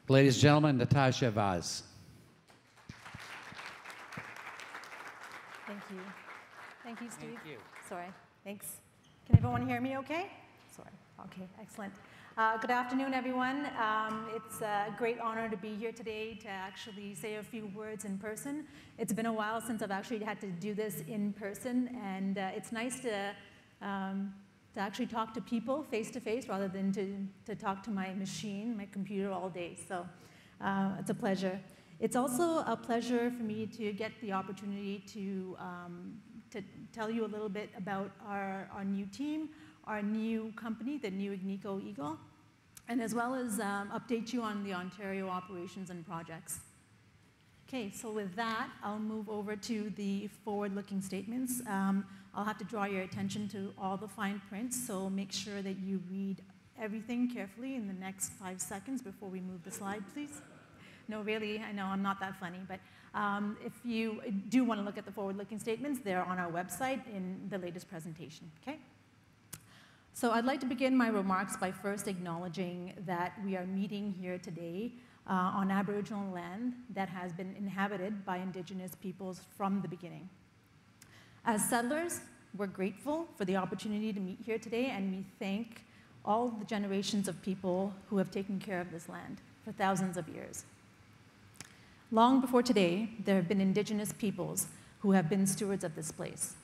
Ladies and gentlemen, Natasha Vaz. Thank you. Thank you, Steve. Thank you. Sorry. Thanks. Can everyone hear me okay? Sorry. Okay, excellent. Good afternoon, everyone. It's a great honor to be here today to actually say a few words in person. It's been a while since I've actually had to do this in person, and it's nice to actually talk to people face to face rather than to talk to my machine, my computer all day. So it's a pleasure. It's also a pleasure for me to get the opportunity to tell you a little bit about our new team, our new company, the new Agnico Eagle, and as well as update you on the Ontario operations and projects. Okay, so with that, I'll move over to the forward-looking statements. I'll have to draw your attention to all the fine print, so make sure that you read everything carefully in the next 5 seconds before we move the slide, please. No, really, I know I'm not that funny, but if you do want to look at the forward-looking statements, they're on our website in the latest presentation, okay? So I'd like to begin my remarks by first acknowledging that we are meeting here today on Aboriginal land that has been inhabited by Indigenous peoples from the beginning. As settlers, we're grateful for the opportunity to meet here today, and we thank all the generations of people who have taken care of this land for thousands of years. Long before today, there have been Indigenous peoples who have been stewards of this place.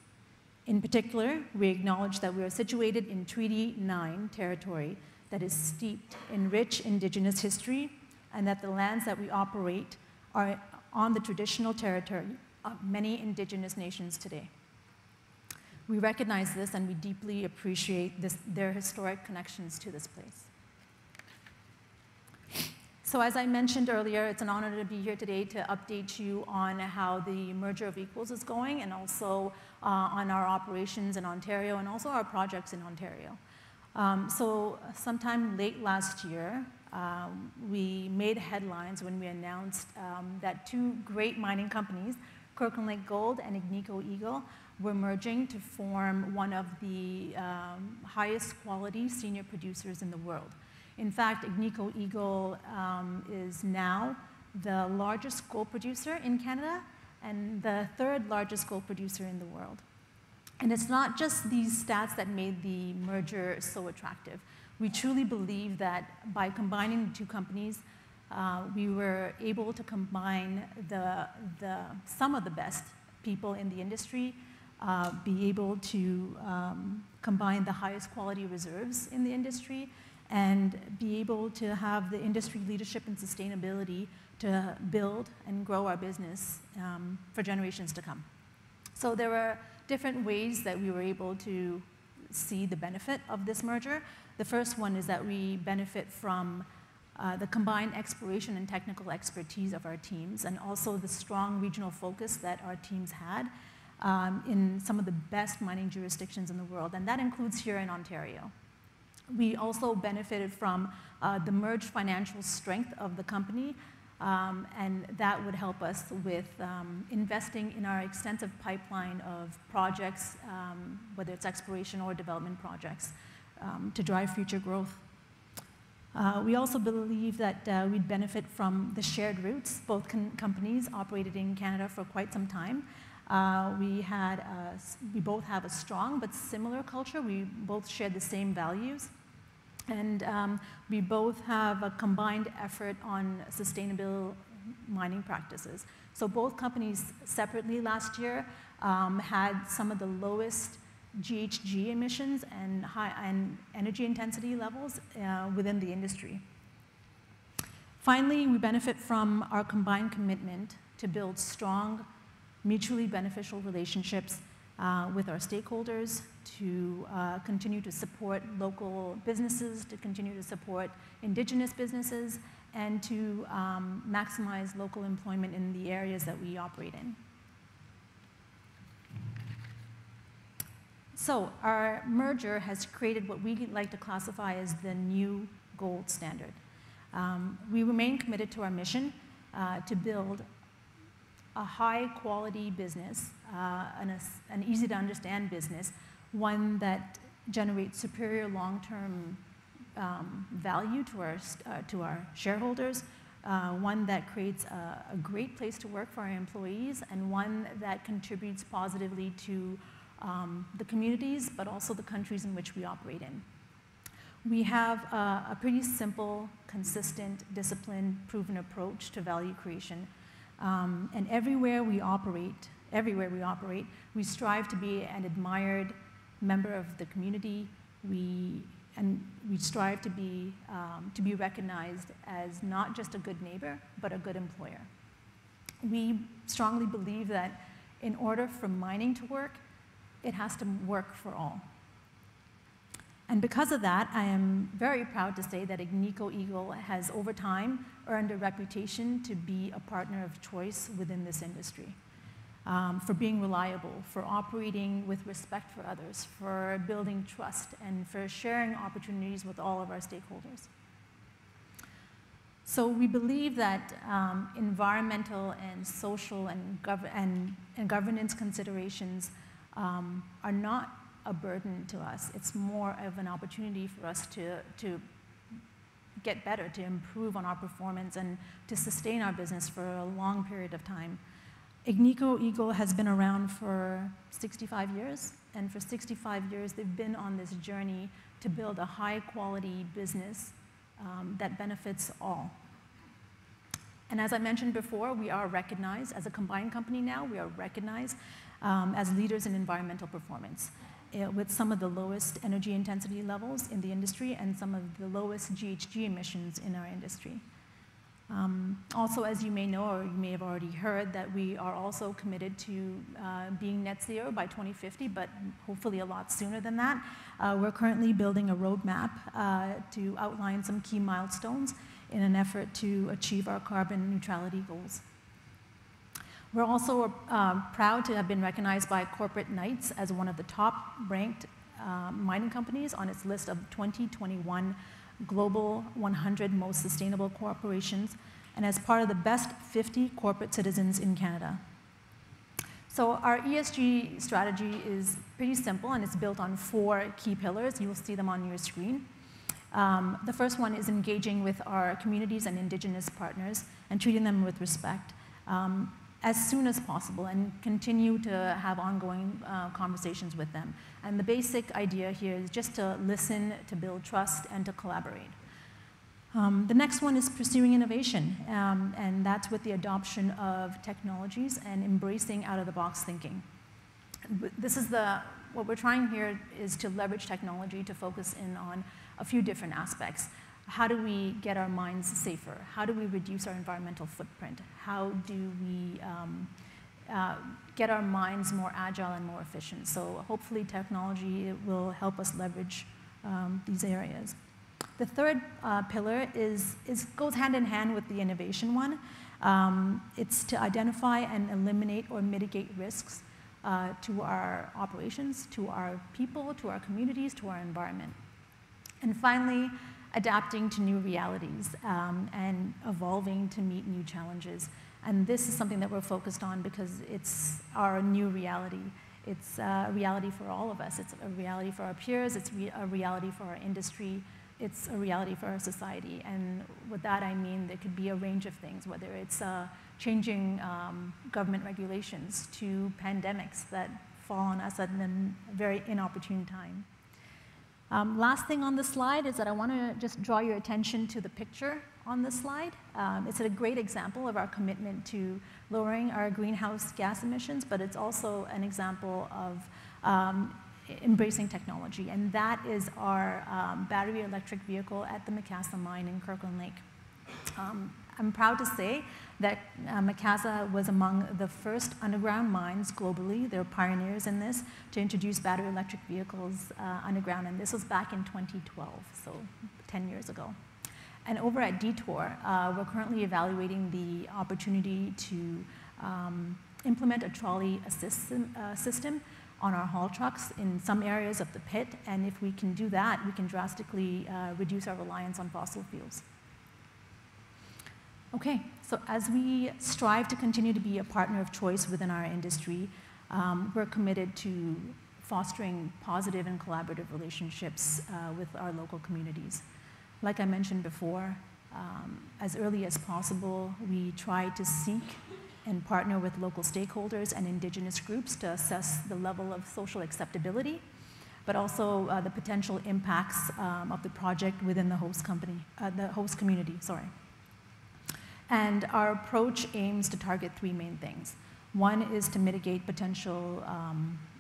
In particular, we acknowledge that we are situated in Treaty 9 territory that is steeped in rich Indigenous history, and that the lands that we operate are on the traditional territory of many Indigenous nations today. We recognize this, and we deeply appreciate their historic connections to this place. So as I mentioned earlier, it's an honor to be here today to update you on how the merger of equals is going, and also on our operations in Ontario, and also our projects in Ontario. So sometime late last year, we made headlines when we announced that two great mining companies, Kirkland Lake Gold and Agnico Eagle, were merging to form one of the highest quality senior producers in the world. In fact, Agnico Eagle is now the largest gold producer in Canada and the third largest gold producer in the world. And it's not just these stats that made the merger so attractive. We truly believe that by combining the two companies, we were able to combine some of the best people in the industry, be able to combine the highest quality reserves in the industry, and be able to have the industry leadership and sustainability to build and grow our business for generations to come. So there were different ways that we were able to see the benefit of this merger. The first one is that we benefit from the combined exploration and technical expertise of our teams, and also the strong regional focus that our teams had in some of the best mining jurisdictions in the world, and that includes here in Ontario. We also benefited from the merged financial strength of the company, and that would help us with investing in our extensive pipeline of projects, whether it's exploration or development projects, to drive future growth. We also believe that we'd benefit from the shared roots. Both companies operated in Canada for quite some time. We both have a strong but similar culture. We both share the same values. And we both have a combined effort on sustainable mining practices. So both companies separately last year had some of the lowest GHG emissions and energy intensity levels within the industry. Finally, we benefit from our combined commitment to build strong, mutually beneficial relationships with our stakeholders, to continue to support local businesses, to continue to support Indigenous businesses, and to maximize local employment in the areas that we operate in. So our merger has created what we like to classify as the new gold standard. We remain committed to our mission to build a high-quality business, an easy-to-understand business, one that generates superior long-term value to our shareholders, one that creates a great place to work for our employees, and one that contributes positively to the communities, but also the countries in which we operate in. We have a pretty simple, consistent, disciplined, proven approach to value creation. And everywhere we operate, we strive to be an admired member of the community. We strive to be recognized as not just a good neighbor, but a good employer. We strongly believe that in order for mining to work, it has to work for all. And because of that, I am very proud to say that Agnico Eagle has, over time, earned a reputation to be a partner of choice within this industry, for being reliable, for operating with respect for others, for building trust, and for sharing opportunities with all of our stakeholders. So we believe that environmental and social and governance considerations are not a burden to us. It's more of an opportunity for us to get better, to improve on our performance, and to sustain our business for a long period of time. Agnico Eagle has been around for 65 years, and for 65 years they've been on this journey to build a high-quality business that benefits all. And as I mentioned before, we are recognized, as a combined company now, we are recognized as leaders in environmental performance, with some of the lowest energy intensity levels in the industry and some of the lowest GHG emissions in our industry. Also, as you may know, or you may have already heard, that we are also committed to being net zero by 2050, but hopefully a lot sooner than that. We're currently building a roadmap to outline some key milestones in an effort to achieve our carbon neutrality goals. We're also proud to have been recognized by Corporate Knights as one of the top-ranked mining companies on its list of 2021 Global 100 Most Sustainable Corporations, and as part of the Best 50 Corporate Citizens in Canada. So our ESG strategy is pretty simple, and it's built on 4 key pillars. You will see them on your screen. The first one is engaging with our communities and Indigenous partners and treating them with respect as soon as possible, and continue to have ongoing conversations with them. And the basic idea here is just to listen, to build trust, and to collaborate. The next one is pursuing innovation, and that's with the adoption of technologies and embracing out-of-the-box thinking. This is what we're trying here is to leverage technology to focus in on a few different aspects. How do we get our mines safer? How do we reduce our environmental footprint? How do we get our mines more agile and more efficient? So hopefully technology will help us leverage these areas. The third pillar goes hand in hand with the innovation one. It's to identify and eliminate or mitigate risks to our operations, to our people, to our communities, to our environment. And finally, adapting to new realities and evolving to meet new challenges. And this is something that we're focused on because it's our new reality. It's a reality for all of us. It's a reality for our peers. It's a reality for our industry. It's a reality for our society. And with that, I mean there could be a range of things, whether it's changing government regulations to pandemics that fall on us at a very inopportune time. Last thing on the slide is that I want to just draw your attention to the picture on this slide. It's a great example of our commitment to lowering our greenhouse gas emissions, but it's also an example of embracing technology, and that is our battery electric vehicle at the MACASSA mine in Kirkland Lake. I'm proud to say that MACASSA was among the first underground mines globally, they're pioneers in this, to introduce battery electric vehicles underground, and this was back in 2012, so 10 years ago. And over at DETOUR, we're currently evaluating the opportunity to implement a trolley assist system on our haul trucks in some areas of the pit, and if we can do that, we can drastically reduce our reliance on fossil fuels. Okay, so as we strive to continue to be a partner of choice within our industry, we're committed to fostering positive and collaborative relationships with our local communities. Like I mentioned before, As early as possible, we try to seek and partner with local stakeholders and indigenous groups to assess the level of social acceptability, but also the potential impacts of the project within the host community, sorry. And our approach aims to target three main things. One is to mitigate potential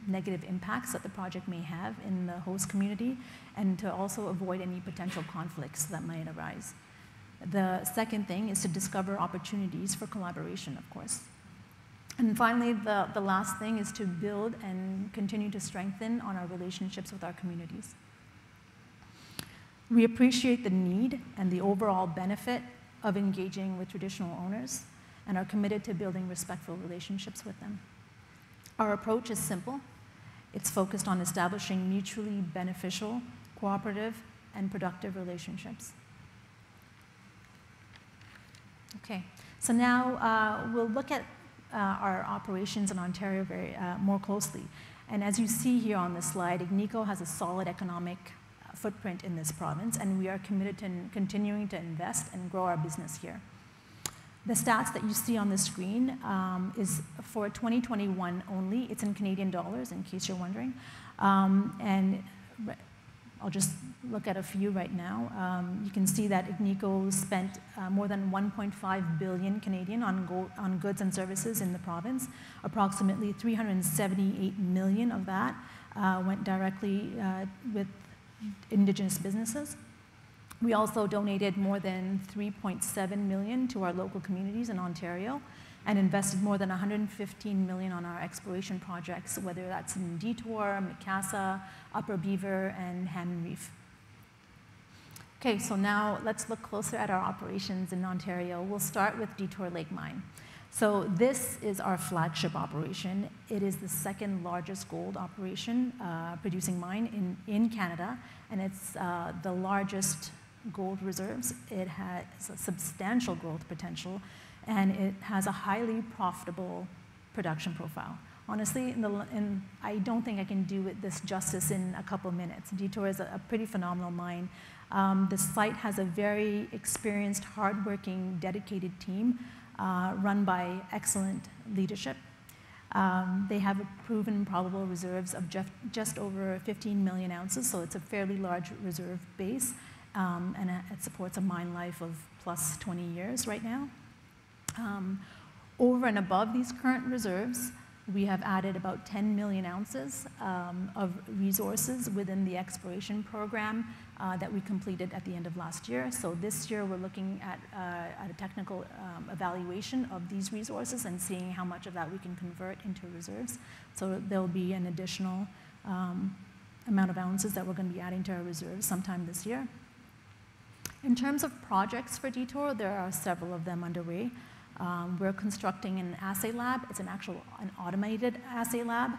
negative impacts that the project may have in the host community, and to also avoid any potential conflicts that might arise. The second thing is to discover opportunities for collaboration, of course. And finally, the last thing is to build and continue to strengthen on our relationships with our communities. We appreciate the need and the overall benefit of engaging with traditional owners and are committed to building respectful relationships with them. Our approach is simple. It's focused on establishing mutually beneficial, cooperative, and productive relationships. Okay, so now we'll look at our operations in Ontario more closely. And as you see here on this slide, Agnico has a solid economic footprint in this province, and we are committed to continuing to invest and grow our business here. The stats that you see on the screen is for 2021 only. It's in Canadian dollars, in case you're wondering. And I'll just look at a few right now. You can see that Agnico spent more than 1.5 billion Canadian on goods and services in the province. Approximately 378 million of that went directly with Indigenous businesses. We also donated more than 3.7 million to our local communities in Ontario and invested more than 115 million on our exploration projects, whether that's in DETOUR, MACASSA, Upper Beaver, and Hammond Reef. Okay, so now let's look closer at our operations in Ontario. We'll start with DETOUR Lake Mine. So this is our flagship operation. It is the second largest gold operation producing mine in Canada, and it's the largest gold reserves. It has a substantial growth potential, and it has a highly profitable production profile. Honestly, I don't think I can do this justice in a couple minutes. DETOUR is a pretty phenomenal mine. The site has a very experienced, hardworking, dedicated team run by excellent leadership. They have a proven probable reserves of just over 15 million ounces, so it's a fairly large reserve base, and it supports a mine life of plus 20 years right now. Over and above these current reserves, we have added about 10 million ounces of resources within the exploration program that we completed at the end of last year. So this year we're looking at a technical evaluation of these resources and seeing how much of that we can convert into reserves. So there'll be an additional amount of ounces that we're going to be adding to our reserves sometime this year. In terms of projects for DETOUR, there are several of them underway. We're constructing an assay lab. It's an automated assay lab.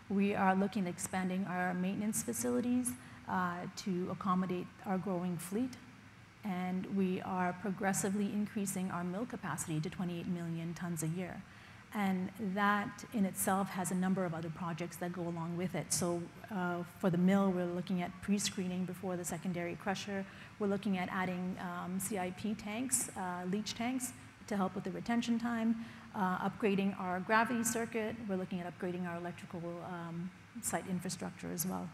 We are looking at expanding our maintenance facilities to accommodate our growing fleet. And we are progressively increasing our mill capacity to 28 million tons a year. And that in itself has a number of other projects that go along with it. So for the mill, we're looking at pre-screening before the secondary crusher. We're looking at adding CIP tanks, leach tanks, to help with the retention time, upgrading our gravity circuit. We're looking at upgrading our electrical site infrastructure as well.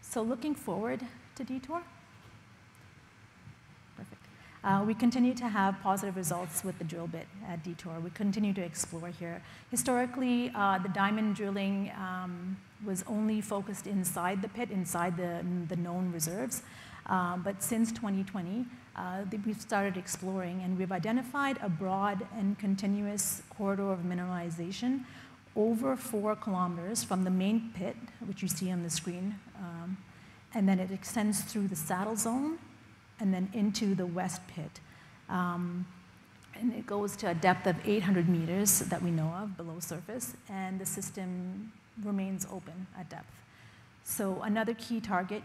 So looking forward to DETOUR. Perfect. We continue to have positive results with the drill bit at DETOUR. We continue to explore here. Historically, the diamond drilling was only focused inside the pit, inside the known reserves. But since 2020, we've started exploring, and we've identified a broad and continuous corridor of mineralization over 4 kilometers from the main pit, which you see on the screen, and then it extends through the saddle zone and then into the west pit. And it goes to a depth of 800 meters that we know of below surface, and the system remains open at depth. So another key target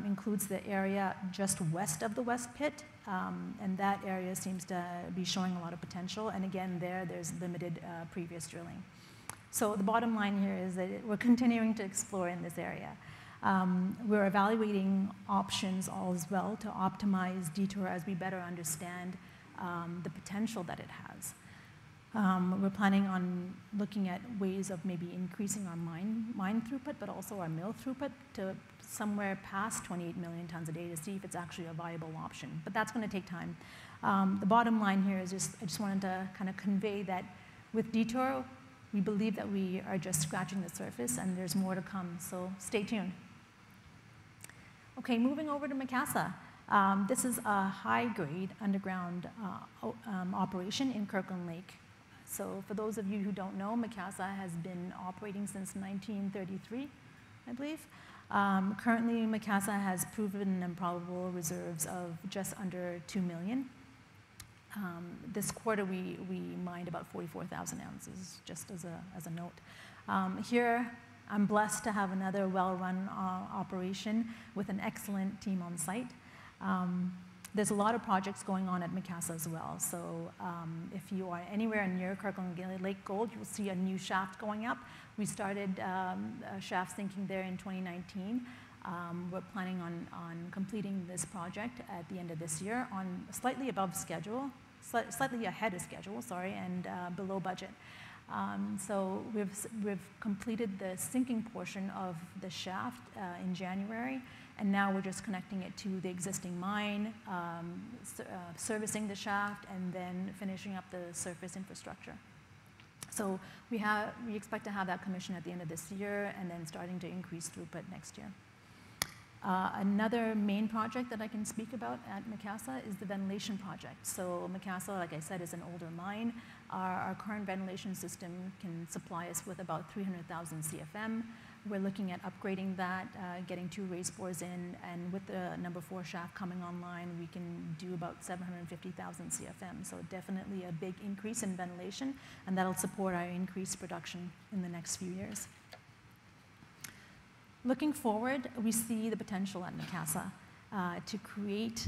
includes the area just west of the west pit, and that area seems to be showing a lot of potential. And again, there's limited previous drilling. So the bottom line here is that we're continuing to explore in this area. We're evaluating options as well to optimize DETOUR as we better understand the potential that it has. We're planning on looking at ways of maybe increasing our mine throughput, but also our mill throughput to somewhere past 28 million tons a day to see if it's actually a viable option. But that's going to take time. The bottom line here is I just wanted to kind of convey that with DETOUR, we believe that we are just scratching the surface and there's more to come, so stay tuned. Okay, moving over to MACASSA. This is a high-grade underground operation in Kirkland Lake. So for those of you who don't know, MACASSA has been operating since 1933, I believe. Currently, MACASSA has proven and probable reserves of just under 2 million. This quarter, we mined about 44,000 ounces, just as a note. Here, I'm blessed to have another well-run operation with an excellent team on site. There's a lot of projects going on at MACASSA as well. So if you are anywhere near Kirkland Lake Gold, you'll see a new shaft going up. We started shaft sinking there in 2019. We're planning on completing this project at the end of this year on slightly above schedule, slightly ahead of schedule, sorry, and below budget. So we've completed the sinking portion of the shaft in January, and now we're just connecting it to the existing mine, servicing the shaft, and then finishing up the surface infrastructure. So we expect to have that commission at the end of this year, and then starting to increase throughput next year. Another main project that I can speak about at MACASSA is the ventilation project. So MACASSA, like I said, is an older mine. Our current ventilation system can supply us with about 300,000 CFM. We're looking at upgrading that, getting 2 raise bores in, and with the number 4 shaft coming online, we can do about 750,000 CFM. So definitely a big increase in ventilation, and that'll support our increased production in the next few years. Looking forward, we see the potential at MACASSA to create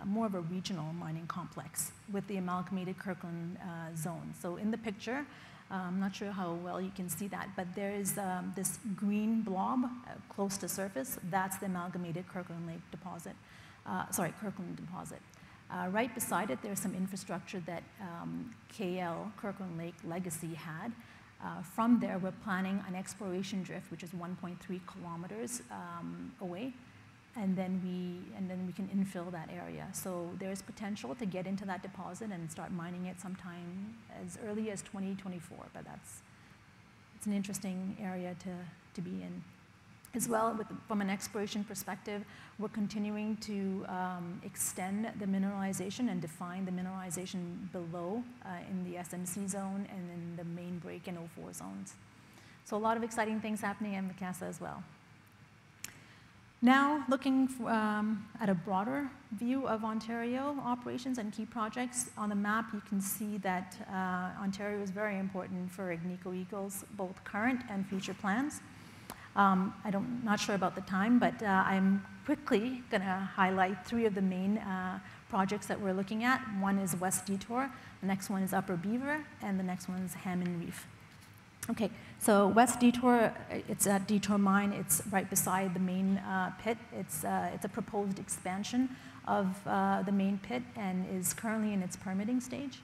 more of a regional mining complex with the amalgamated Kirkland zone. So in the picture, I'm not sure how well you can see that, but there is this green blob close to surface. That's the amalgamated Kirkland Lake deposit. Kirkland deposit. Right beside it, there's some infrastructure that Kirkland Lake Legacy had. From there, we're planning an exploration drift, which is 1.3 kilometers away, and then we can infill that area. So there's potential to get into that deposit and start mining it sometime as early as 2024. But it's an interesting area to be in. As well, from an exploration perspective, we're continuing to extend the mineralization and define the mineralization below in the SMC zone and in the main break and 04 zones. So a lot of exciting things happening at MACASSA as well. Now, looking at a broader view of Ontario operations and key projects, on the map you can see that Ontario is very important for Agnico Eagle's both current and future plans. Not sure about the time, but I'm quickly going to highlight 3 of the main projects that we're looking at. One is West DETOUR, the next one is Upper Beaver, and the next one is Hammond Reef. Okay, so West DETOUR, it's at DETOUR Mine. It's right beside the main pit. It's a proposed expansion of the main pit and is currently in its permitting stage.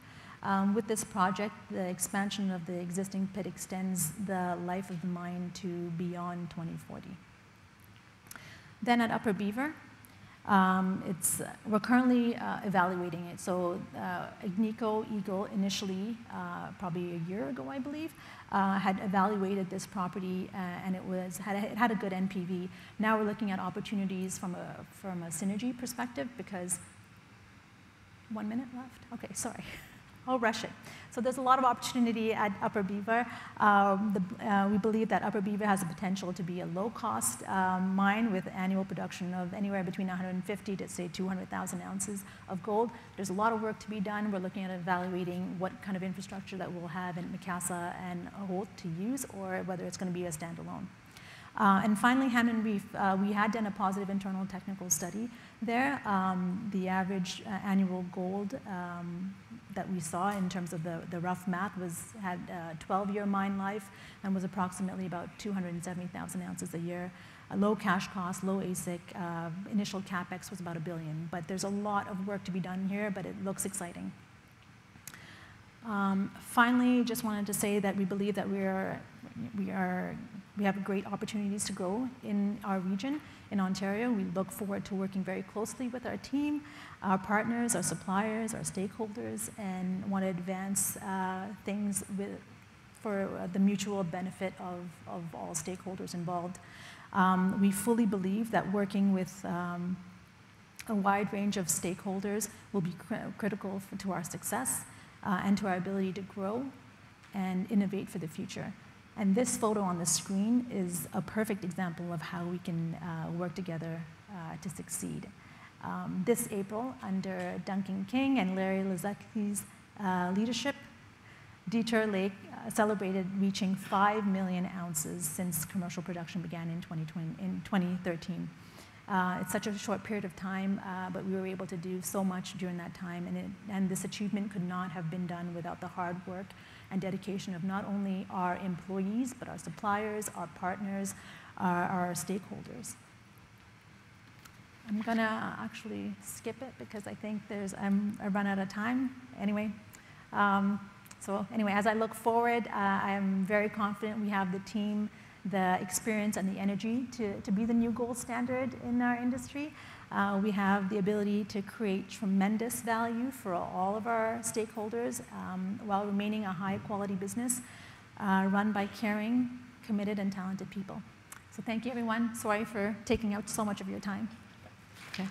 With this project, the expansion of the existing pit extends the life of the mine to beyond 2040. Then at Upper Beaver, we're currently evaluating it. So Agnico Eagle initially, probably a year ago, I believe, had evaluated this property and it had a good NPV. Now we're looking at opportunities from a synergy perspective because 1 minute left. Okay, sorry. I'll rush it. So there's a lot of opportunity at Upper Beaver. We believe that Upper Beaver has the potential to be a low-cost mine with annual production of anywhere between 150 to, say, 200,000 ounces of gold. There's a lot of work to be done. We're looking at evaluating what kind of infrastructure that we'll have in MACASSA and Holt to use, or whether it's going to be a standalone. And finally, Hammond Reef, we had done a positive internal technical study there. The average annual gold that we saw in terms of the rough math had a 12-year mine life and was approximately about 270,000 ounces a year. low cash cost, low AISC. Initial CapEx was about $1 billion, but there's a lot of work to be done here, but it looks exciting. Finally, just wanted to say that we believe that we have great opportunities to grow in our region, in Ontario. We look forward to working very closely with our team, our partners, our suppliers, our stakeholders, and want to advance things for the mutual benefit of all stakeholders involved. We fully believe that working with a wide range of stakeholders will be critical to our success and to our ability to grow and innovate for the future. And this photo on the screen is a perfect example of how we can work together to succeed. This April, under Duncan King and Larry Lazecki's leadership, DETOUR Lake celebrated reaching 5 million ounces since commercial production began in 2013. It's such a short period of time, but we were able to do so much during that time, and this achievement could not have been done without the hard work and dedication of not only our employees, but our suppliers, our partners, our stakeholders. I'm gonna actually skip it because I think I run out of time. Anyway, as I look forward, I'm very confident we have the team, the experience and the energy to be the new gold standard in our industry. We have the ability to create tremendous value for all of our stakeholders while remaining a high-quality business run by caring, committed, and talented people. So thank you, everyone. Sorry for taking out so much of your time. Okay.